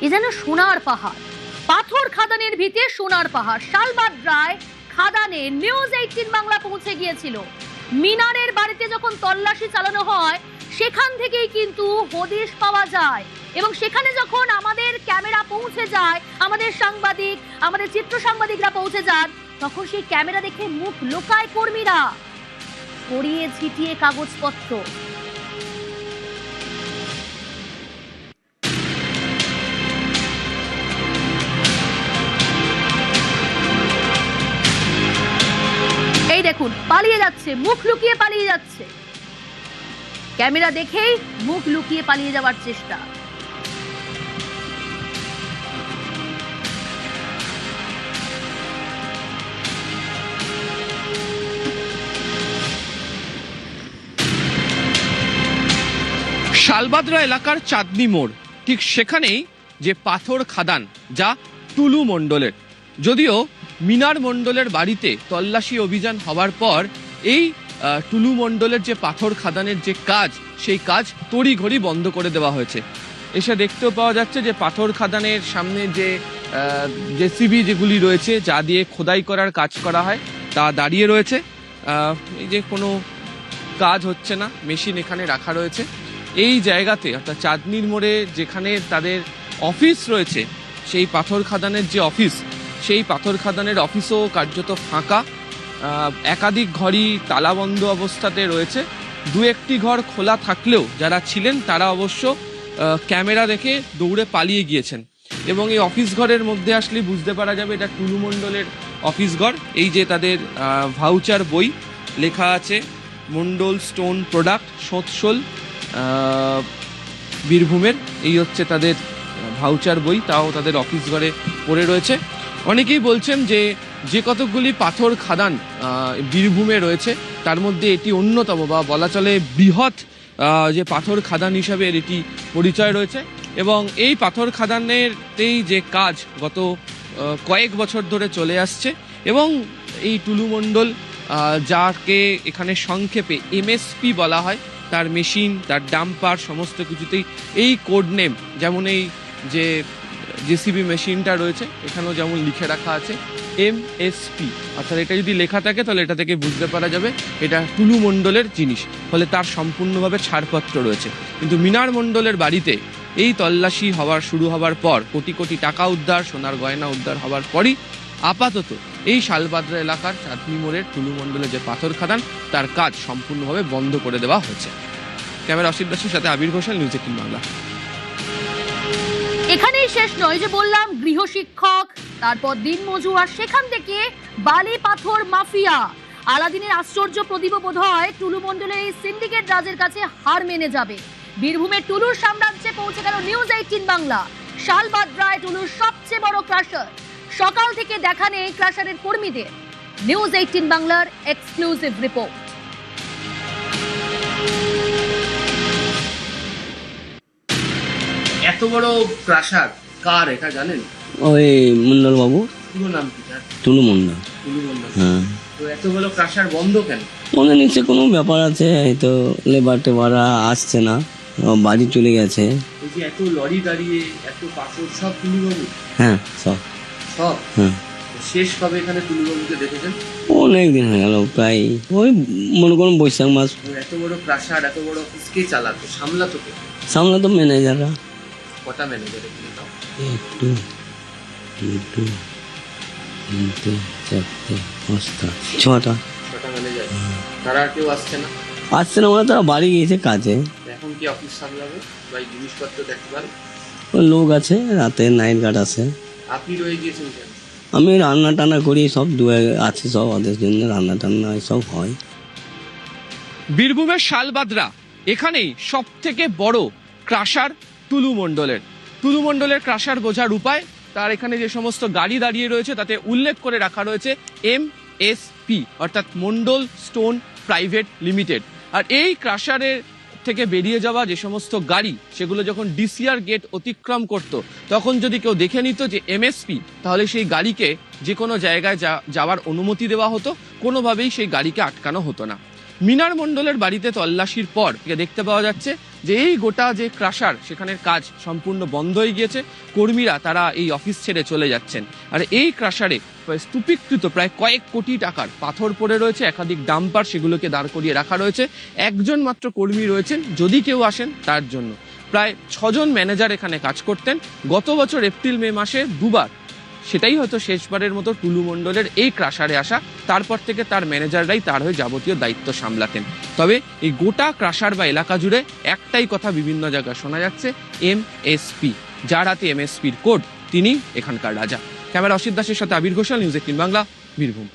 এ যেন সোনার পাহাড়, পাথর খাদানের ভিতরে সোনার পাহাড়। শালবাদরায় খাদানে নিউজ 18 বাংলা পৌঁছে গিয়েছিল। মিনারের বাড়িতে যখন তল্লাশি চালানো হয় সেখান থেকেই কিন্তু হদিশ পাওয়া যায়, এবং সেখানে যখন আমাদের ক্যামেরা পৌঁছে যায়, আমাদের সাংবাদিক, আমাদের চিত্র সাংবাদিকরা পৌঁছে যান, তখন সেই ক্যামেরা দেখে মুখ লোকায় কর্মীরা, ছড়িয়ে ছিটিয়ে কাগজপত্র। এই দেখুন, পালিয়ে যাচ্ছে, মুখ লুকিয়ে পালিয়ে যাচ্ছে। ক্যামেরা দেখেই মুখ লুকিয়ে পালিয়ে যাওয়ার চেষ্টা। শালবাদরা এলাকার চাঁদনি মোড়, ঠিক সেখানেই যে পাথর খাদান, যা টুলু মণ্ডলের। যদিও মিনার মণ্ডলের বাড়িতে তল্লাশি অভিযান হওয়ার পর এই টুলু মণ্ডলের যে পাথর খাদানের যে কাজ, সেই কাজ তড়িঘড়ি বন্ধ করে দেওয়া হয়েছে। এসে দেখতেও পাওয়া যাচ্ছে যে পাথর খাদানের সামনে যে জেসিবি যেগুলি রয়েছে, যা দিয়ে খোদাই করার কাজ করা হয়, তা দাঁড়িয়ে রয়েছে। এই যে কোনো কাজ হচ্ছে না, মেশিন এখানে রাখা রয়েছে। এই জায়গাতে অর্থাৎ চাঁদনির মোড়ে যেখানে তাদের অফিস রয়েছে, সেই পাথর খাদানের যে অফিস, সেই পাথর খাদানের অফিসও কার্যত ফাঁকা। একাধিক ঘরই তালাবন্ধ অবস্থাতে রয়েছে। দু একটি ঘর খোলা থাকলেও যারা ছিলেন তারা অবশ্য ক্যামেরা দেখে দৌড়ে পালিয়ে গিয়েছেন। এবং এই অফিস ঘরের মধ্যে আসলে বুঝতে পারা যাবে এটা টুলু মণ্ডলের অফিস ঘর। এই যে তাদের ভাউচার বই লেখা আছে, মণ্ডল স্টোন প্রোডাক্ট, সোৎসল, বীরভূমের, এই হচ্ছে তাদের ভাউচার বই, তাও তাদের অফিস ঘরে পড়ে রয়েছে। অনেকেই বলছেন যে যে কতকগুলি পাথর খাদান বীরভূমে রয়েছে, তার মধ্যে এটি অন্যতম, বা বলা চলে বৃহৎ যে পাথর খাদান হিসাবে এটি পরিচয় রয়েছে। এবং এই পাথর খাদানেরতেই যে কাজ গত কয়েক বছর ধরে চলে আসছে, এবং এই টুলু মণ্ডল, যাকে এখানে সংক্ষেপে এমএসপি বলা হয়, তার মেশিন, তার ডাম্পার, সমস্ত কিছুতেই এই কোড নেম, যেমন এই যে জেসিবি মেশিনটা রয়েছে এখানেও যেমন লিখে রাখা আছে এমএসপি, অর্থাৎ এটা যদি লেখা থাকে তাহলে এটা থেকে বুঝতে পারা যাবে এটা টুলু মণ্ডলের জিনিস, ফলে তার সম্পূর্ণভাবে ছাড়পত্র রয়েছে। কিন্তু মিনার মণ্ডলের বাড়িতে এই তল্লাশি শুরু হওয়ার পর কোটি কোটি টাকা উদ্ধার, সোনার গয়না উদ্ধার হওয়ার পরই আপাতত এই শালবাদরা এলাকার চাঁদনি মোড়ের টুলু মণ্ডলের যে পাথর খাদান, তার কাজ সম্পূর্ণভাবে বন্ধ করে দেওয়া হয়েছে। ক্যামেরা অসিত দাসের সাথে আবির ঘোষাল, নিউজ 18 বাংলা। এখানেই শেষ নয়, যে বললাম গৃহশিক্ষক, তারপর দিনমজুর, আর সেখান থেকে বালি পাথর মাফিয়া। আলাদিনের আশ্চর্য প্রদীপ বোধহয় টুলু মণ্ডলের এই সিন্ডিকেট রাজের কাছে হার মেনে যাবে। বীরভূমের টুলুর সাম্রাজ্যে পৌঁছে গেল নিউজ 18 বাংলা। শালবাদরায় টুলুর সবচেয়ে বড় ক্রাশার। সকাল থেকে দেখা নেই ক্রাশারের কর্মীদের। নিউজ 18 বাংলার এক্সক্লুসিভ রিপোর্ট। এত বড় ক্রাশার কার এটা জানেন? ওই মন্ডল বাবু। পুরো নাম কি তার? টুলু মন্ডল। টুলু মণ্ডল। হ্যাঁ। তো এত বড় ক্রাশার বন্ধ কেন? মনে নিচ্ছে কোনো ব্যাপার আছে, হয়তো লেবার টেবাররা আসছে না, বাড়ি চলে গেছে। এই যে এত লরি দাঁড়িয়ে, এত পাথর, সব টুলুবাবু? হ্যাঁ, সব। হ্যাঁ। শেষ কবে এখানে টুলুবাবুকে দেখেছেন? অনেক দিন হয়ে গেল, প্রায় ওই মনে করুন বৈশাখ মাস। এত বড় ক্রাশার, এত বড় অফিস কে চালাতো, সামলাতো কে? সামলাতো ম্যানেজাররা। কটা ম্যানেজার এখানে তাও? একটু দুটো তিনটে চারটে পাঁচটা ছটা ম্যানেজার। তারা আর কেউ আসছে না? আসছে না, মানে তারা বাড়ি গিয়েছে কাজে। এখন কি অফিস সামলাবে বা এই জিনিসপত্র দেখতে পারে? ওই লোক আছে, রাতে নাইট গার্ড আছে। আপনি রয়ে গিয়েছেন কেন? আমি রান্না টান্না করি, সব আছে, সব ওদের জন্য রান্না টান্না সব হয়। বীরভূমের শালবাদরা, এখানেই সব থেকে বড় ক্রাশার টুলু মণ্ডলের। টুলু মণ্ডলের ক্রাশার বোঝার উপায়, তার এখানে যে সমস্ত গাড়ি দাঁড়িয়ে রয়েছে তাতে উল্লেখ করে রাখা রয়েছে এমএসপি, অর্থাৎ মণ্ডল স্টোন প্রাইভেট লিমিটেড। আর এই ক্রাশারের থেকে বেরিয়ে যাওয়া যে সমস্ত গাড়ি, সেগুলো যখন ডিসিআর গেট অতিক্রম করত, তখন যদি কেউ দেখে নিত যে এমএসপি, তাহলে সেই গাড়িকে যে কোনো জায়গায় যাওয়ার অনুমতি দেওয়া হতো, কোনোভাবেই সেই গাড়িকে আটকানো হতো না। মিনার মণ্ডলের বাড়িতে তল্লাশির পর দেখতে পাওয়া যাচ্ছে যে এই গোটা যে ক্রাশার সেখানের কাজ সম্পূর্ণ বন্ধ হয়ে গিয়েছে, কর্মীরা তারা এই অফিস ছেড়ে চলে যাচ্ছেন। আর এই ক্রাশারে স্তূপীকৃত প্রায় কয়েক কোটি টাকার পাথর পড়ে রয়েছে, একাধিক ডাম্পার সেগুলোকে দাঁড় করিয়ে রাখা রয়েছে। একজন মাত্র কর্মী রয়েছেন, যদি কেউ আসেন তার জন্য। প্রায় 6 জন ম্যানেজার এখানে কাজ করতেন। গত বছর এপ্রিল মে মাসে দুবার, সেটাই হয়তো শেষবারের মতো টুলু মণ্ডলের এই ক্রাশারে আসা। তারপর থেকে তার ম্যানেজাররাই তার হয়ে যাবতীয় দায়িত্ব সামলাতেন। তবে এই গোটা ক্রাশার বা এলাকা জুড়ে একটাই কথা বিভিন্ন জায়গায় শোনা যাচ্ছে, এমএসপি। যার হাতে এমএসপির কোড তিনি এখানকার রাজা। ক্যামেরা অসিত দাসের সাথে আবির ঘোষাল, নিউজ 18 বাংলা, বীরভূম।